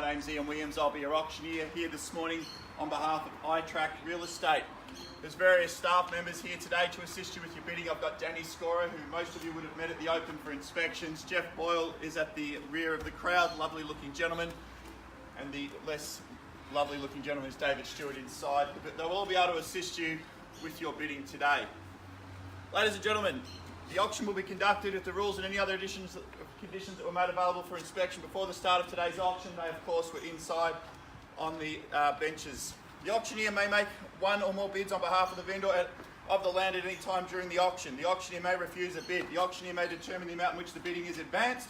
name's Ian Williams. I'll be your auctioneer here this morning on behalf of iTRAK Real Estate. There's various staff members here today to assist you with your bidding. I've got Danny Scorer, who most of you would have met at the open for inspections. Jeff Boyle is at the rear of the crowd, lovely looking gentleman. And the less lovely looking gentleman is David Stewart inside. But they'll all be able to assist you with your bidding today. Ladies and gentlemen, the auction will be conducted if the rules and any other conditions that were made available for inspection before the start of today's auction, they of course were inside on the benches. The auctioneer may make one or more bids on behalf of the vendor of the land at any time during the auction. The auctioneer may refuse a bid. The auctioneer may determine the amount in which the bidding is advanced.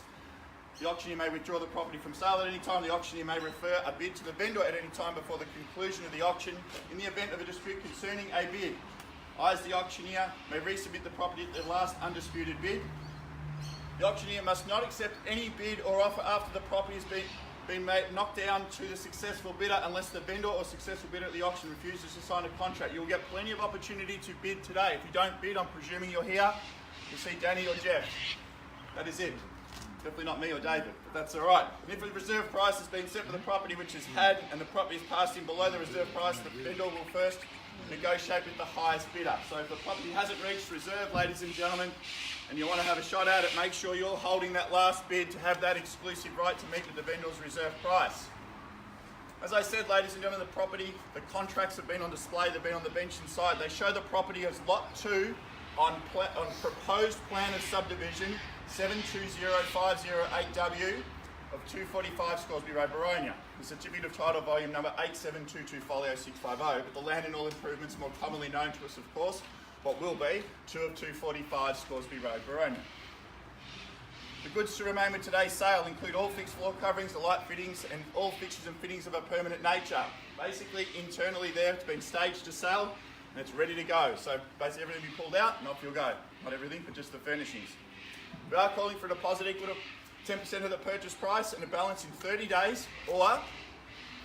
The auctioneer may withdraw the property from sale at any time. The auctioneer may refer a bid to the vendor at any time before the conclusion of the auction. In the event of a dispute concerning a bid, I, as the auctioneer, may resubmit the property at the last undisputed bid. The auctioneer must not accept any bid or offer after the property has been knocked down to the successful bidder unless the vendor or successful bidder at the auction refuses to sign a contract. You'll get plenty of opportunity to bid today. If you don't bid, I'm presuming you're here. You'll see Danny or Jeff. That is it. Definitely not me or David, but that's all right. And if a reserve price has been set for the property which is had and the property is passed in below the reserve price, the vendor will first negotiate with the highest bidder. So if the property hasn't reached reserve, ladies and gentlemen, and you want to have a shot at it, make sure you're holding that last bid to have that exclusive right to meet with the vendor's reserve price. As I said, ladies and gentlemen, the contracts have been on display, they've been on the bench inside. They show the property as Lot 2 on proposed plan of subdivision 720508W of 245 Scoresby Road, Boronia. The certificate of title volume number 8722 folio 650, but the land and all improvements more commonly known to us, of course, what will be 2 of 245 Scoresby Road, Boronia. The goods to remain with today's sale include all fixed floor coverings, the light fittings, and all fixtures and fittings of a permanent nature. Basically, internally there, it's been staged to sell, and it's ready to go. So basically everything will be pulled out, and off you'll go. Not everything, but just the furnishings. We are calling for a deposit equal to 10% of the purchase price and a balance in 30 days or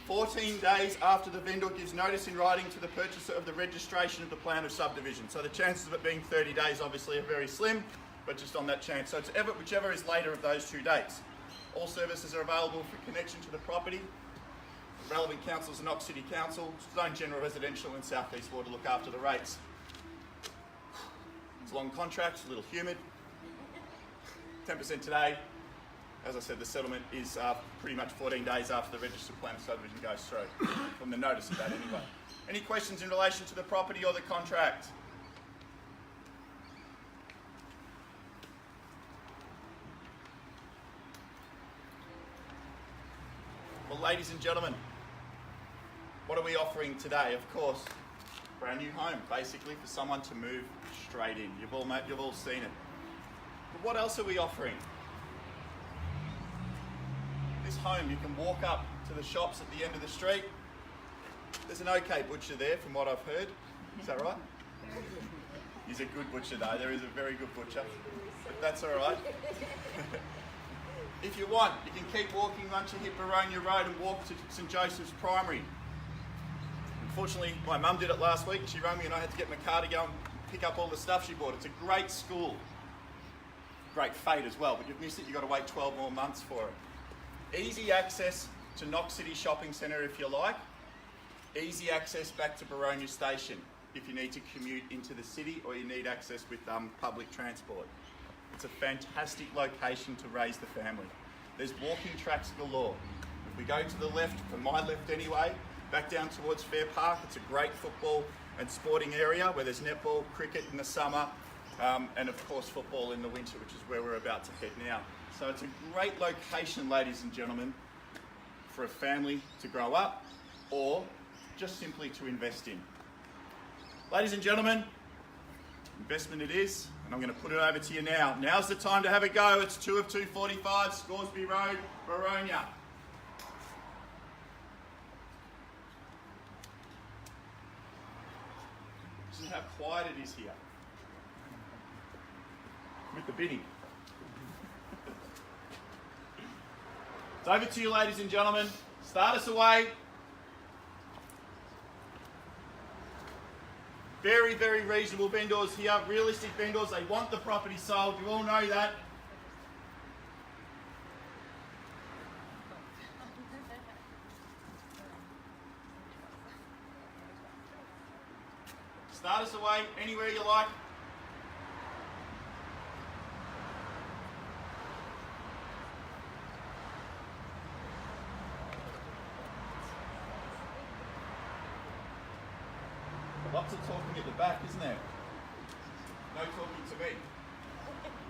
14 days after the vendor gives notice in writing to the purchaser of the registration of the plan of subdivision. So the chances of it being 30 days obviously are very slim, but just on that chance. So it's whichever is later of those two dates. All services are available for connection to the property. The relevant councils are Knox City Council, Zone General Residential and South East Water look after the rates. It's a long contract, a little humid. 10% today. As I said, the settlement is pretty much 14 days after the registered plan of subdivision goes through, from the notice of that anyway. Any questions in relation to the property or the contract? Well, ladies and gentlemen, what are we offering today? Of course, brand new home, basically for someone to move straight in. You've all seen it. But what else are we offering? This home, you can walk up to the shops at the end of the street. There's an okay butcher there from what I've heard. Is that right? He's a good butcher though. There is a very good butcher. But that's all right. If you want, you can keep walking once you hit Boronia Road and walk to St Joseph's Primary. Unfortunately, my mum did it last week. She rang me and I had to get my car to go and pick up all the stuff she bought. It's a great school. Great fate as well, but you've missed it. You've got to wait 12 more months for it. Easy access to Knox City Shopping Centre if you like. Easy access back to Boronia Station if you need to commute into the city or you need access with public transport. It's a fantastic location to raise the family. There's walking tracks galore. If we go to the left, from my left anyway, back down towards Fair Park, it's a great football and sporting area where there's netball, cricket in the summer, and of course football in the winter, which is where we're about to head now. So it's a great location, ladies and gentlemen, for a family to grow up or just simply to invest in. Ladies and gentlemen, investment it is, and I'm going to put it over to you now. Now's the time to have a go. It's 2 of 245 Scoresby Road, Boronia. This is how quiet it is here with the bidding. It's over to you, ladies and gentlemen. Start us away. Very, very reasonable vendors here. Realistic vendors. They want the property sold. You all know that. Start us away anywhere you like. Lots of talking at the back, isn't there? No talking to me.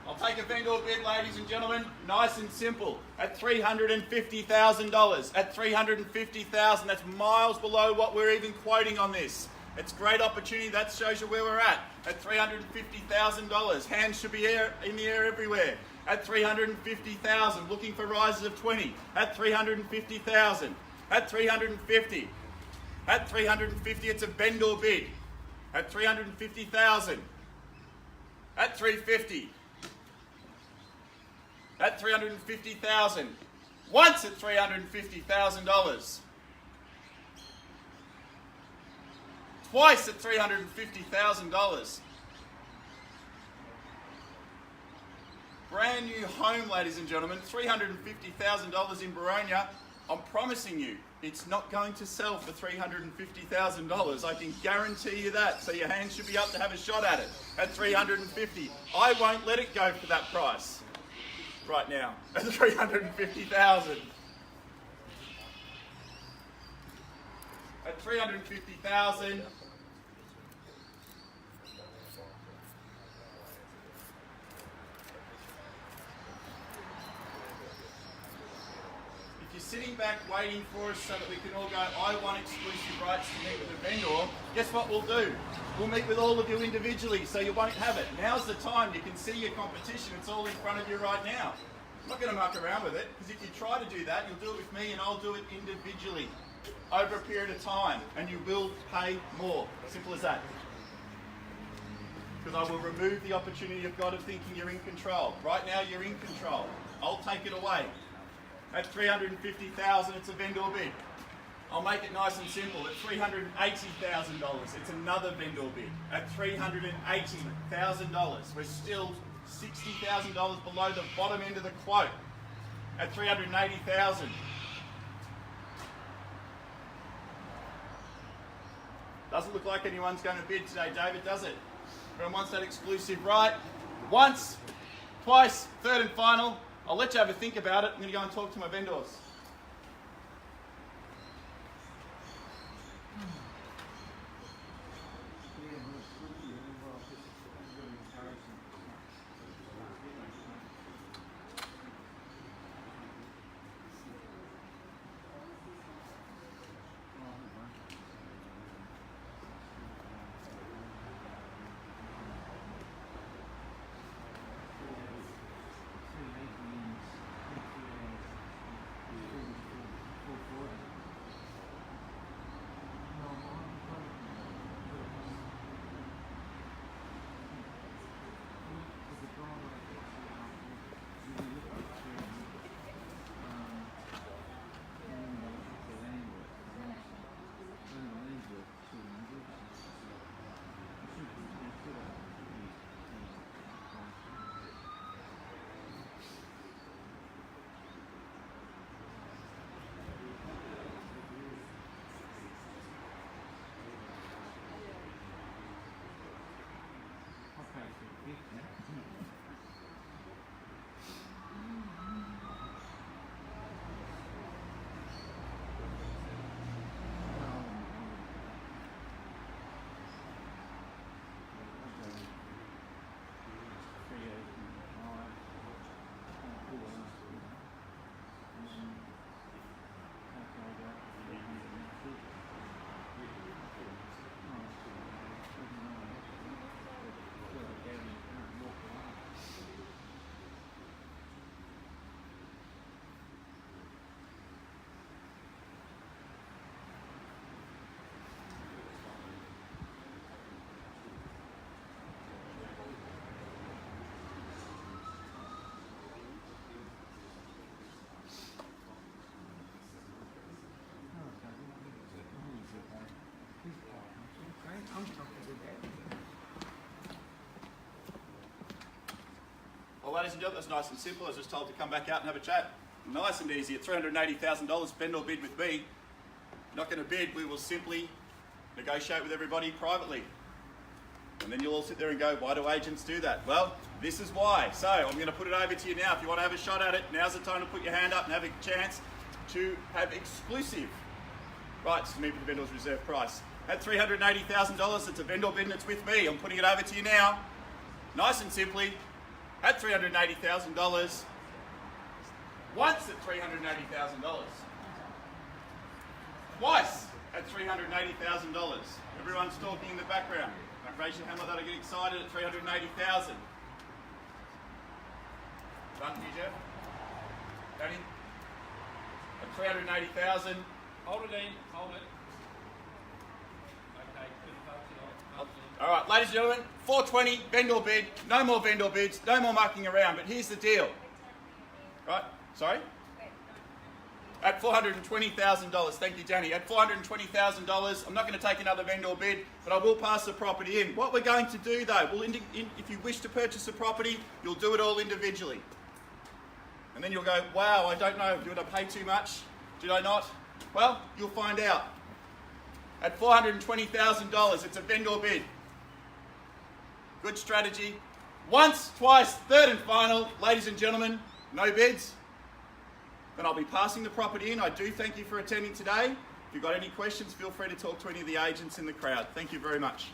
I'll take a vendor bid, ladies and gentlemen, nice and simple, at $350,000. At $350,000, that's miles below what we're even quoting on this. It's a great opportunity. That shows you where we're at $350,000. Hands should be in the air everywhere. At $350,000, looking for rises of 20. At $350,000. At $350,000. At $350,000, it's a vendor bid. At $350,000. At $350,000. At $350,000. Once at $350,000. Twice at $350,000. Brand new home, ladies and gentlemen, $350,000 in Boronia. I'm promising you, it's not going to sell for $350,000. I can guarantee you that. So your hands should be up to have a shot at it. At $350,000, I won't let it go for that price. Right now, at $350,000. At $350,000. If you're sitting back waiting for us so that we can all go, I want exclusive rights to meet with a vendor, guess what we'll do? We'll meet with all of you individually, so you won't have it. Now's the time. You can see your competition. It's all in front of you right now. I'm not going to muck around with it, because if you try to do that, you'll do it with me and I'll do it individually over a period of time, and you will pay more. Simple as that. Because I will remove the opportunity you've got of thinking you're in control. Right now, you're in control. I'll take it away. At $350,000, it's a vendor bid. I'll make it nice and simple. At $380,000, it's another vendor bid. At $380,000, we're still $60,000 below the bottom end of the quote. At $380,000. Doesn't look like anyone's going to bid today, David, does it? Everyone wants that exclusive right. Once, twice, third and final. I'll let you have a think about it. I'm going to go and talk to my vendors. Well, ladies and gentlemen, that's nice and simple. I was just told to come back out and have a chat. Nice and easy. At $380,000, vendor bid with me. Not going to bid. We will simply negotiate with everybody privately. And then you'll all sit there and go, why do agents do that? Well, this is why. So I'm going to put it over to you now. If you want to have a shot at it, now's the time to put your hand up and have a chance to have exclusive rights to meet with the vendor's reserve price. At $380,000, it's a vendor bid and it's with me. I'm putting it over to you now. Nice and simply, at $380,000, once at $380,000, twice at $380,000. Everyone's talking in the background. Don't raise your hand like that, I get excited at $380,000. Done for you, Jeff? Danny? At $380,000. Hold it, Ian. Hold it. Okay, good folks. All right, ladies and gentlemen, 420 vendor bid. No more vendor bids. No more mucking around. But here's the deal. Right? Sorry? At $420,000. Thank you, Danny. At $420,000, I'm not going to take another vendor bid, but I will pass the property in. What we're going to do, though, if you wish to purchase a property, you'll do it all individually. And then you'll go, wow, I don't know, did I pay too much? Did I not? Well, you'll find out. At $420,000, it's a vendor bid. Good strategy. Once, twice, third and final. Ladies and gentlemen, no bids. Then I'll be passing the property in. I do thank you for attending today. If you've got any questions, feel free to talk to any of the agents in the crowd. Thank you very much.